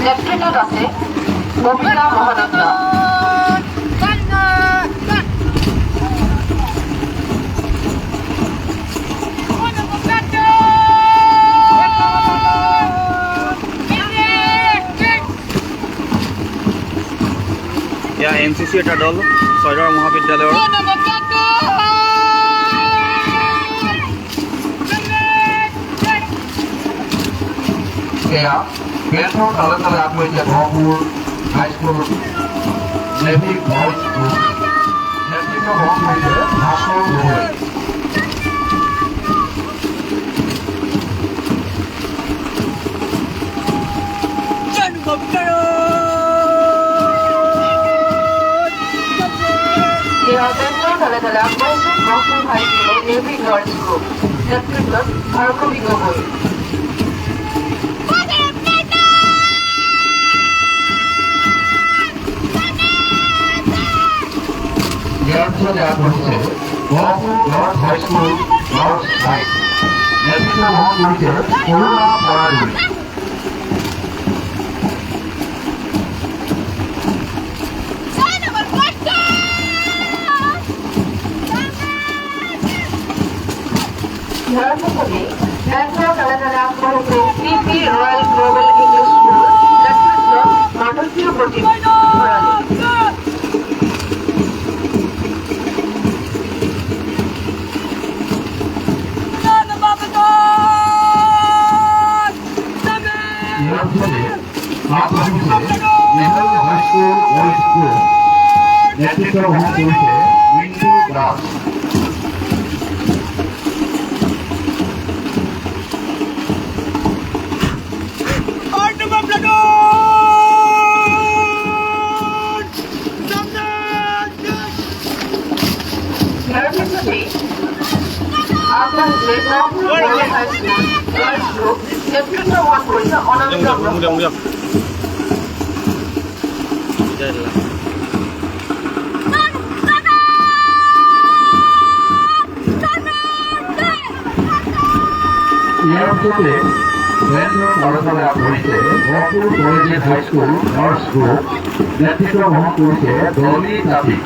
নেতৃত্বত আছে ববিতা মহানন্দা। এয়া NCC এটা দল ছয়দৰ মহাবিদ্যালয়ৰ। এয়া মেট্ৰ' তলে তলে আগবাঢ়িছে গহপুৰ হাইস্কুল নেভিক বয়জ স্কুল। নেতৃত্ব বহন কৰিছে ভাস্কৰ গগৈ। মেট্ৰ' তলে তলে আগবাঢ়িছে গহপুৰ হাইস্কুলৰ নেভিক বয়জ স্কুল। নেতৃত্বত ভাৰ্গৱী গগৈ। ইয়াৰ পিছতে আগবাঢ়িছে গহপুৰ গাৰ্লছ হাইস্কুল গাৰ্লছ হাই। নেতৃত্ব বহন কৰিছে কৰুণা বৰাদুই। ইয়াৰ পিছতে মেট্ৰ' তলে তলে আগবাঢ়িছে PP royal global English school. নেতৃত্বত মাধৱী প্ৰতীক ভৰালী। ইয়াৰ পিছতে আগবাঢ়িছে নেহেৰু হাইস্কুল বয়জ স্কুল। নেতৃত্ব বহন কৰিছে মিণ্টু দাস। ইয়াৰ পিছতে আগবাঢ়িছে Gohpur girls high school girls group. নেতৃত্ব বহন কৰিছে অনন্ত ব্ৰহ্ম। ইয়াৰ পিছতে মেট্ৰ' তলে তলে আগবাঢ়িছে Gohpur collegiate high school girls group. নেতৃত্ব বহন কৰিছে ডলি তাঁতী।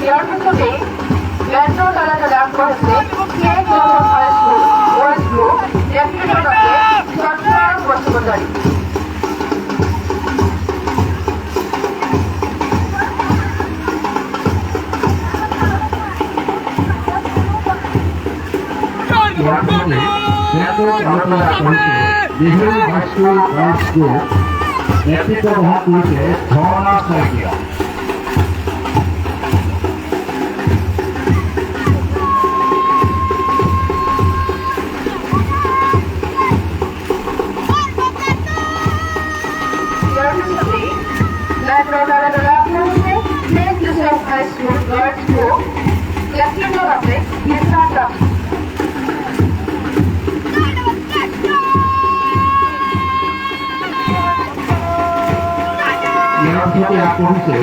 ইয়াৰ পিছতে মেট্ৰ' তলে তলে আগবাঢ়িছে কে গ্ল'বেল হাইস্কুল বয়জ গ্ৰুপ। নেতৃত্বত আছে চন্দ্ৰ বসুমতাৰী। ইয়াৰ পিছতে মেট্ৰ' তলে তলে আগবাঢ়িছে নেহেৰু হাইস্কুল গাৰ্লছ গ্ৰুপ। নেতৃত্ব বহন কৰিছে ঝৰ্ণা শইকীয়া। ইয়াৰ পিছতে মেট্ৰ' তলে তলে আগবাঢ়িছে Saint Joseph high school girls group. নেতৃত্বত আছে গীতা দাস। ইয়াৰ পিছতে আগবাঢ়িছে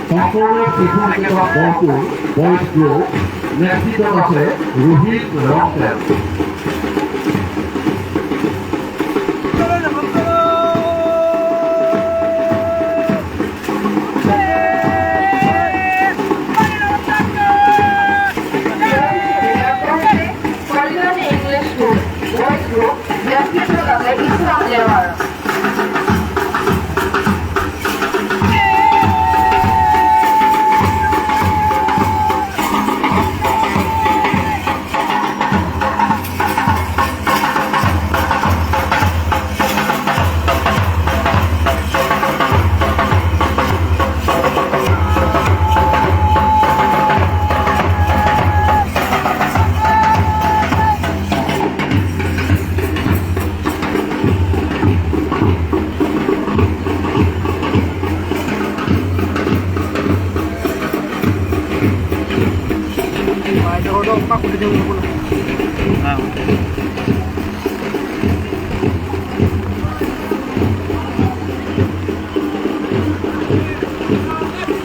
শংকৰদেৱ শিশু নিকেতন গহপুৰ বয়জ গ্ৰুপ। নেতৃত্বত আছে Rohit Rongtel. Kalyani English school boys group. নেতৃত্বত আছে ইছলাম লেৱাৰ।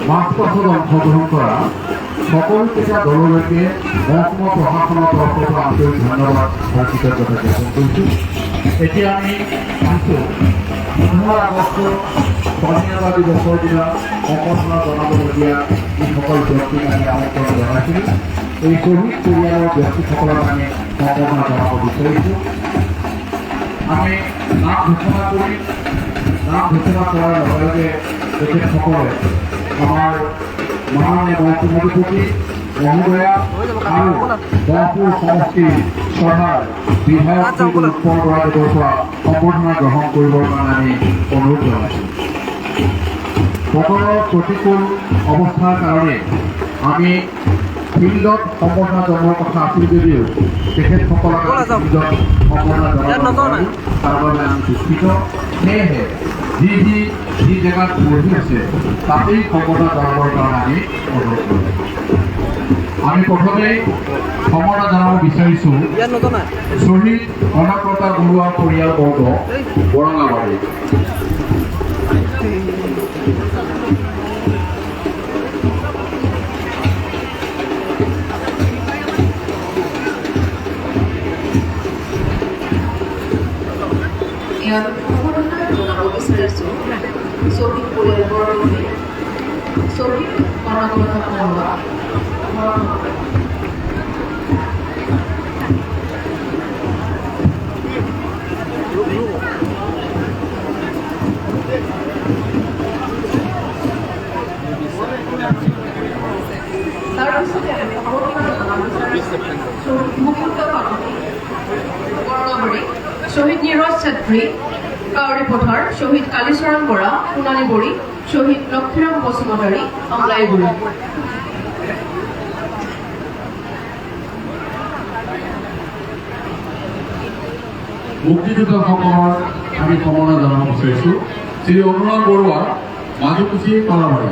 মাঝপথত অংশগ্রহণ করা সকল পেশা দললৈকে মহকুমা প্রশাসনের তরফ থেকে আন্তরিক ধন্যবাদ ও কৃতজ্ঞতা জ্ঞাপন করছি। এতিয়া আমি আছোঁ 15 আগষ্ট স্বাধীনতা দিৱসৰ দিনা সম্বৰ্ধনা জনাবলগীয়া যিসকল ব্যক্তিক আমি আমন্ত্ৰণ জনাইছিলোঁ, এই শ্বহীদ পৰিয়ালৰ ব্যক্তিসকলক আমি সম্বৰ্ধনা জনাব বিচাৰিছোঁ। আমি নাম ঘোষণা কৰি নাম ঘোষণা কৰাৰ লগে লগে তেখেতসকলে আমাৰ মাননীয় মুখ্যমন্ত্ৰী মহোদয়া আৰু গহপুৰ সমষ্টিৰ সভাৰ বিধায়ক উৎপল বৰাদেৱৰ পৰা সম্বৰ্ধনা গ্ৰহণ কৰিবৰ কাৰণে আমি অনুৰোধ জনাইছোঁ। বতৰৰ প্ৰতিকূল অৱস্থাৰ কাৰণে আমি ফিল্ডত সম্বৰ্ধনা জনোৱাৰ কথা আছিল যদিও তেখেতসকলক ফিল্ডত সম্বৰ্ধনা জনাব তাৰ বাবে আমি দুঃখিত। সেয়েহে যি জেগাত বহি আছে তাতেই সম্বৰ্ধনা জনাবৰ কাৰণে আমি অনুৰোধ কৰিছোঁ। আমি প্ৰথমে সম্বৰ্ধনা জনাব বিচাৰিছোঁ শ্বহীদ কনকলতা বৰুৱা পৰিয়ালবৰ্গ বৰঙাবাৰী। ইয়াৰ সম্বৰ্ধনা জনাব বিচাৰিছোঁ শ্বহীদ পৰিয়ালবৰ্গলৈ শ্বহীদ কনকলতা বৰুৱা। তাৰপিছতে আমি সম্বৰ্ধনা জনাব বিচাৰিছোঁ মুকুন্দ কাকতি বৰঙাবাৰী, শ্বহীদ নীৰজ চেত্ৰী কাউৰী পথাৰ, শ্বহীদ কালীচৰণ বৰা সোণালীবৰী, শ্বহীদ লক্ষীৰাম বসুমতাৰী আমলাইগুৰি। মুক্তিযোদ্ধাসকলৰ আমি সম্বৰ্ধনা জনাব বিচাৰিছোঁ শ্ৰী অনুৰাগ বৰুৱা মাজুকুচি কলাবাৰী,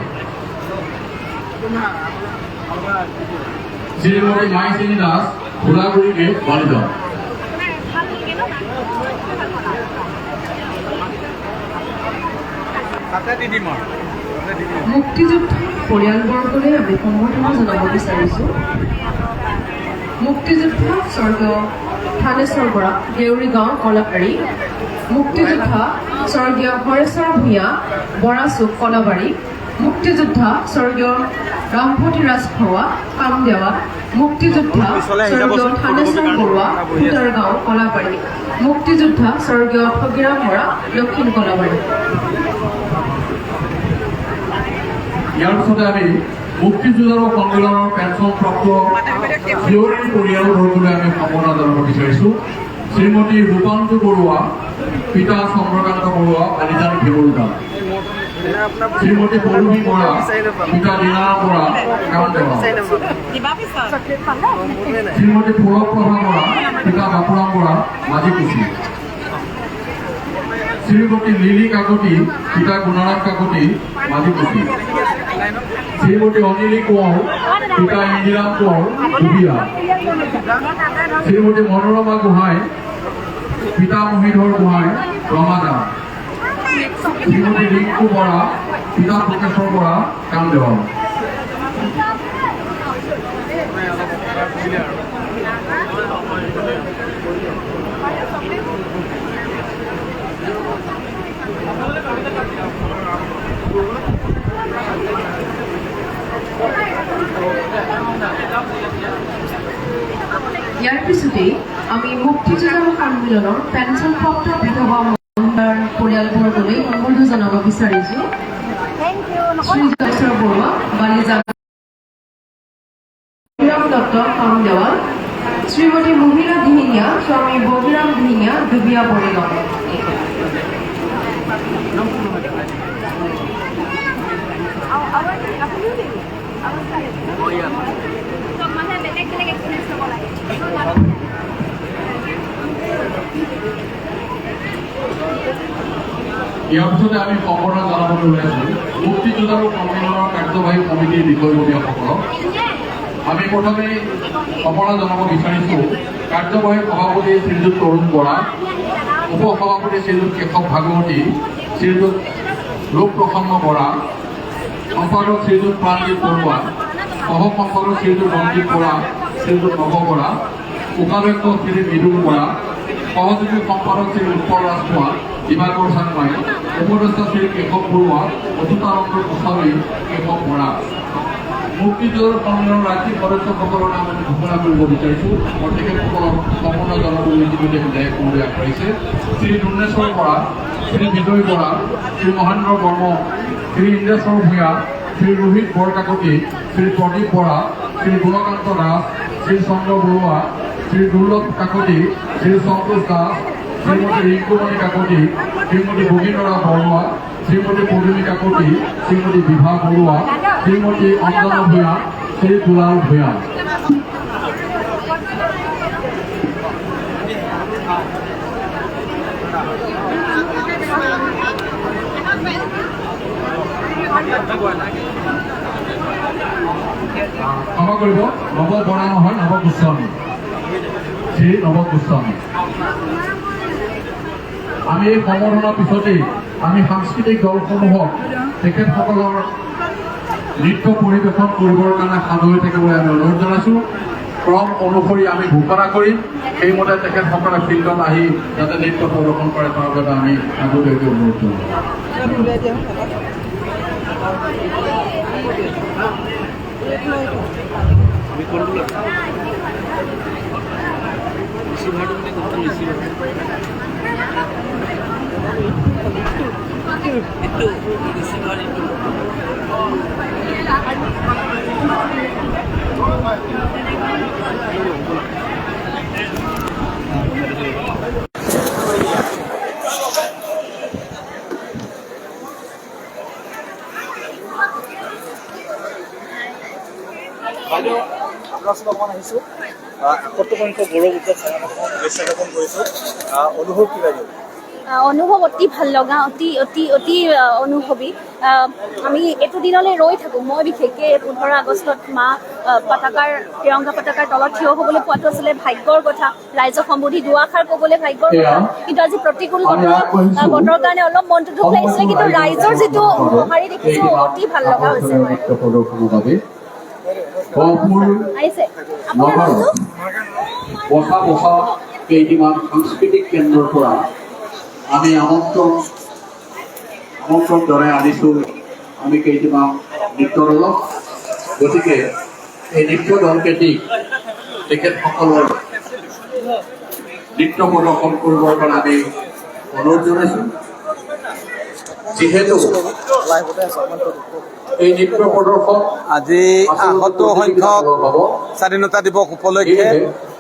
শ্ৰীমতী মাইচিনী দাস ভোলাগুৰি গেট বালিগাঁও, মুক্তিযোদ্ধা পৰিয়ালবৰ্গলৈ আমি সম্বৰ্ধনা জনাব বিচাৰিছোঁ মুক্তিযোদ্ধা স্বৰ্গীয় থানেশ্বৰ বৰা দেউৰী গাঁও কলাবাৰী, মুক্তিযোদ্ধা স্বৰ্গীয় হৰেশ্বৰ ভূঞা বৰাচুক কলাবাৰী, মুক্তিযোদ্ধা স্বৰ্গীয় ৰামপতি ৰাজখোৱা কামদেৱা, মুক্তিযোদ্ধা স্বৰ্গীয় থানেশ্বৰ বৰুৱা ভূটাৰগাঁও কলাবাৰী, মুক্তিযোদ্ধা স্বৰ্গীয় ফগিৰাম বৰা দক্ষিণ কলাবাৰী। ইয়াৰ পিছতে আমি মুক্তিযুঁজাৰু সন্মিলনৰ পেঞ্চনপ্ৰাপ্ত জীয়ৰীৰ পৰিয়ালবৰ্গলৈ আমি সম্বৰ্ধনা জনাব বিচাৰিছোঁ শ্ৰীমতী ৰূপাঞ্জু বৰুৱা পিতা চন্দ্ৰকান্ত বৰুৱা আলিজান ভেগুৰগাঁও, শ্ৰীমতী পৰুবী বৰা পিতা দীনাৰাম বৰা কামদেৱা, শ্ৰীমতী পুৰপ্ৰভা বৰা পিতা বাপুৰাম বৰা মাজিকুচি, শ্ৰীমতী লিলি কাকতি পিতা গুণাৰাম কাকতি মাজিকুচি, শ্ৰীমতী অনিলী কোঁৱৰ পিতা ইন্দিৰাম কোঁৱৰ কুবিয়া, শ্ৰীমতী মনোৰমা গোহাঁই পিতা মহিধৰ গোহাঁই ৰমাগাঁও, শ্ৰীমতী ৰিংকু বৰা পিতা প্ৰকেশ্বৰ বৰা কামদেৱা। ইয়াৰ পিছতেই আমি মুক্তিযুঁজাৰু সন্মিলনৰ পেঞ্চনপ্ৰাপ্ত বিধৱা মহিলাৰ পৰিয়ালবৰ্গলৈ সম্বৰ্ধনা জনাব বিচাৰিছোঁ শ্ৰী জয়শ্বৰ বৰুৱা বালিজান দত্ত কামদেৱা, শ্ৰীমতী মহিলা দিহিঙীয়া স্বামী বগিৰাম দিহিঙীয়া ডুবিয়া পৰিগাঁও। ইয়াৰ পিছতে আমি সম্বৰ্ধনা জনাবলৈ ওলাইছোঁ মুক্তিযুঁজাৰু সন্মিলনৰ কাৰ্যবাহী সমিতিৰ বিষয়ববীয়াসকলক আমি প্ৰথমে অপৰা জনাব বিচাৰিছোঁ কাৰ্যবাহী সভাপতি শ্ৰীযুত তৰুণ বৰা, উপসভাপতি শ্ৰীযুত কেশৱ ভাগৱতী, শ্ৰীযুত ৰূপপ্ৰসন্ন বৰা, সম্পাদক শ্ৰীযুত প্ৰাণজিৎ বৰুৱা, সহ সম্পাদক শ্ৰীযুত ৰঞ্জিত বৰা, শ্ৰীযুত নৱ বৰা, উপাধ্যক্ষ শ্ৰী মৃদুল বৰা, সহযোগী সম্পাদক শ্ৰী উৎপল ৰাজখোৱা, দিবাকৰ চাংমাই, উপদেষ্টা শ্ৰী কেশৱ বৰুৱা, অচ্যুতানন্দ গোস্বামী, কেশৱ বৰা। মুক্তিযুঁজৰ সন্মিলনৰ ৰাজ্যিক সদস্যসকলৰ নাম আমি ঘোষণা কৰিব বিচাৰিছোঁ। মই তেখেতসকলক সম্পূৰ্ণ জনাবলৈ ইতিমধ্যে বিধায়ক মহোদয় আগবাঢ়িছে। শ্ৰী দুৰ্ণেশ্বৰ বৰা, শ্ৰী বিজয় বৰা, শ্ৰী মহেন্দ্ৰ বৰ্মন, শ্ৰী ইন্দ্ৰেশ্বৰ ভূঞা, শ্ৰী ৰোহিত বৰকাকতি, শ্ৰী প্ৰদীপ বৰা, শ্ৰী গুণকান্ত দাস, শ্ৰী চন্দ্ৰ বৰুৱা, শ্ৰী দুৰ্লভ কাকতি, শ্ৰী সন্তোষ দাস, শ্ৰীমতী ৰিংকুমণি কাকতি, শ্ৰীমতী ভগীনৰা বৰুৱা, শ্ৰীমতী পদুমী কাকতি, শ্ৰীমতী বিভা বৰুৱা, শ্ৰীমতী অঞ্জনা ভূঞা, শ্ৰী দুলাল ভূঞা। ক্ষমা কৰিব, নৱ বৰা নহয়, নৱ গোস্বামী, শ্ৰী নৱ গোস্বামী। আমি এই সম্বৰ্ধনাৰ পিছতেই আমি সাংস্কৃতিক দলসমূহক তেখেতসকলৰ নৃত্য পৰিৱেশন কৰিবৰ কাৰণে সাজু হৈ থাকিবলৈ আমি অনুৰোধ জনাইছোঁ। ক্ৰম অনুসৰি আমি ঘোষণা কৰিম, সেইমতে তেখেতসকলে ফিল্ডত আহি যাতে নৃত্য প্ৰদৰ্শন কৰে তাৰ বাবে আমি আগতীয়াকৈ অনুৰোধ জনাওঁ। বাইদেউ আপোনাৰ ওচৰত অকণমান আহিছোঁ, ৭১ সংখ্যক গৌৰৱ উদ্যোগ শুভেচ্ছা জ্ঞাপন কৰিছোঁ। অনুভৱ কি বাইদেউ? অনুভৱ অতি ভাল লগা, অতি অতি অতি অনুভৱী। আমি এইটো দিনলৈ ৰৈ থাকোঁ। মই বিশেষকৈ ১৫ আগষ্টত তিৰংগা পতাকাৰ তলত থিয় হ'বলৈ পোৱাটো আছিলে ভাগ্যৰ কথা। ৰাইজক সম্বোধি দুআষাৰ ক'বলৈ ভাগ্যৰ কথা। কিন্তু আজি প্ৰতিকূল বতৰৰ কাৰণে অলপ মনটো দুখ লাগিছিলে, কিন্তু ৰাইজৰ যিটো সঁহাৰি দেখিছোঁ অতি ভাল লগা হৈছে। কেইটিমান সাংস্কৃতিক কেন্দ্ৰৰ পৰা আমি আমন্ত্ৰণ জনাই আনিছোঁ আমি কেইটিমান নৃত্য দলক। গতিকে এই নৃত্য দলকেইটিক তেখেতসকলৰ নৃত্য প্ৰদৰ্শন কৰিবৰ কাৰণে আমি অনুৰোধ জনাইছোঁ। যিহেতু এই নৃত্য প্ৰদৰ্শন আজি ৭৮ সংখ্যক স্বাধীনতা দিৱস উপলক্ষে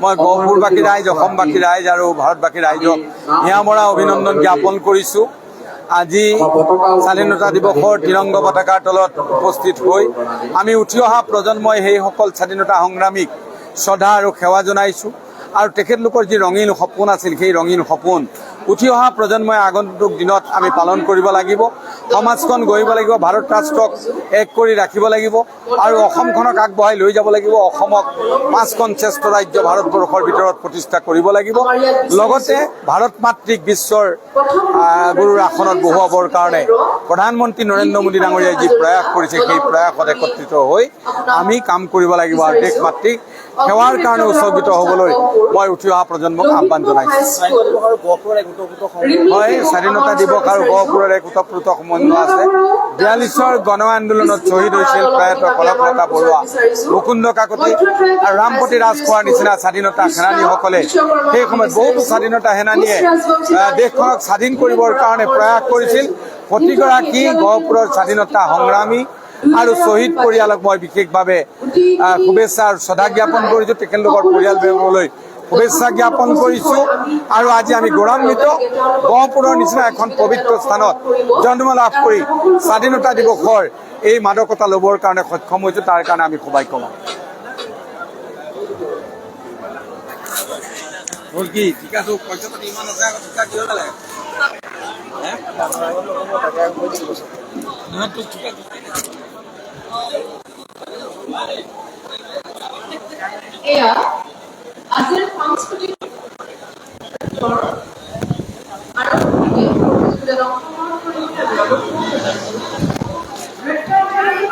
মই গহপুৰবাসী ৰাইজ, অসমবাসী ৰাইজ আৰু ভাৰতবাসী ৰাইজক হিয়ামৰা অভিনন্দন জ্ঞাপন কৰিছোঁ। আজি স্বাধীনতা দিৱসৰ তিৰংগ পতাকাৰ তলত উপস্থিত হৈ আমি উঠি অহা প্ৰজন্মই সেইসকল স্বাধীনতা সংগ্ৰামীক শ্ৰদ্ধা আৰু সেৱা জনাইছোঁ। আৰু তেখেতলোকৰ যি ৰঙীন সপোন আছিল, সেই ৰঙীন সপোন উঠি অহা প্ৰজন্মই আগন্তুক দিনত আমি পালন কৰিব লাগিব। সমাজখন গঢ়িব লাগিব, ভাৰত ৰাষ্ট্ৰক এক কৰি ৰাখিব লাগিব আৰু অসমখনক আগবঢ়াই লৈ যাব লাগিব। অসমক ৫খন শ্ৰেষ্ঠ ৰাজ্য ভাৰতবৰ্ষৰ ভিতৰত প্ৰতিষ্ঠা কৰিব লাগিব। লগতে ভাৰত মাতৃক বিশ্বৰ গুৰুৰ আসনত বহুৱাবৰ কাৰণে প্ৰধানমন্ত্ৰী নৰেন্দ্ৰ মোদী ডাঙৰীয়াই যি প্ৰয়াস কৰিছে, সেই প্ৰয়াসত একত্ৰিত হৈ আমি কাম কৰিব লাগিব আৰু দেশ মাতৃক সেৱাৰ কাৰণে উৎসৰ্গিত হ'বলৈ মই উঠি অহা প্ৰজন্মক আহ্বান জনাইছোঁ। হয়, স্বাধীনতা দিৱস আৰু গহপুৰৰ এক ওতঃপ্ৰোত সম্বন্ধ আছে। ৪২ৰ গণ আন্দোলনত শ্বহীদ হৈছিল প্ৰয়াত কনকলতা বৰুৱা, মুকুন্দ কাকতি আৰু ৰামপতি ৰাজখোৱাৰ নিচিনা স্বাধীনতা সেনানীসকলে সেই সময়ত বহুতো স্বাধীনতা সেনানীয়ে দেশখনক স্বাধীন কৰিবৰ কাৰণে প্ৰয়াস কৰিছিল। প্ৰতিগৰাকী গহপুৰৰ স্বাধীনতা সংগ্ৰামী আৰু শ্বহীদ পৰিয়ালক মই বিশেষভাৱে শুভেচ্ছা আৰু শ্ৰদ্ধা জ্ঞাপন কৰিছোঁ। তেখেতলোকৰ পৰিয়ালবৰ্গলৈ শুভেচ্ছা জ্ঞাপন কৰিছোঁ। আৰু আজি আমি গৌৰৱান্বিত গহপুৰৰ নিচিনা এখন পবিত্ৰ স্থানত জন্ম লাভ কৰি স্বাধীনতা দিৱসৰ এই মাদকতা ল'বৰ কাৰণে সক্ষম হৈছোঁ। তাৰ কাৰণে আমি সৌভাগ্যৱান। এয়া আজিৰ সাংস্কৃতিক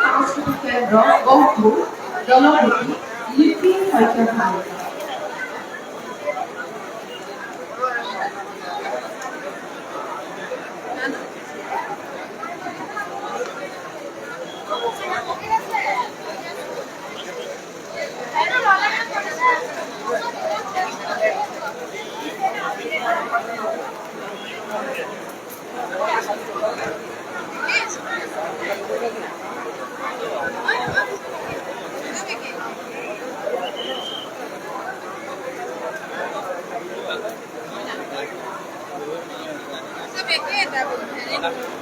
সাংস্কৃতিক কেন্দ্ৰ গহপুৰ জনগোষ্ঠী লিপি সত্যাগ্ৰহ Sabe qué?